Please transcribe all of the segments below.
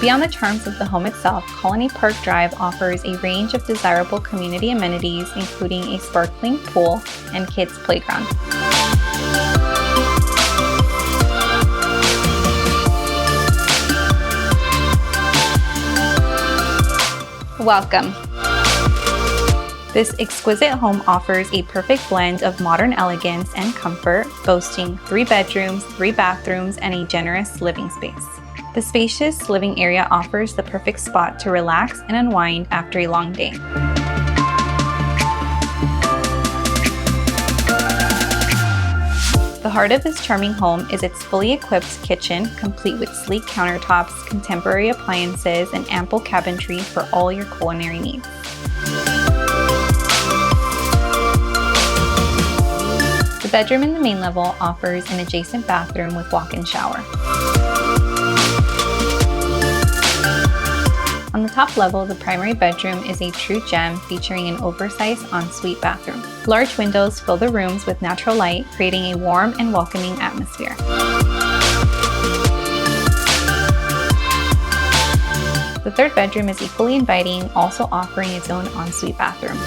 Beyond the charms of the home itself, Colony Park Drive offers a range of desirable community amenities, including a sparkling pool and kids' playground. Welcome. This exquisite home offers a perfect blend of modern elegance and comfort, boasting 3 bedrooms, 3 bathrooms, and a generous living space. The spacious living area offers the perfect spot to relax and unwind after a long day. The heart of this charming home is its fully equipped kitchen, complete with sleek countertops, contemporary appliances, and ample cabinetry for all your culinary needs. The bedroom in the main level offers an adjacent bathroom with walk-in shower. On the top level, the primary bedroom is a true gem featuring an oversized ensuite bathroom. Large windows fill the rooms with natural light, creating a warm and welcoming atmosphere. The third bedroom is equally inviting, also offering its own ensuite bathroom.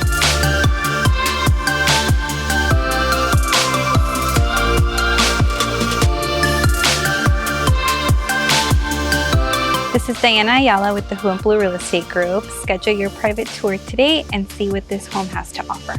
This is Dianna Ayala with the Blue Real Estate Group. Schedule your private tour today and see what this home has to offer.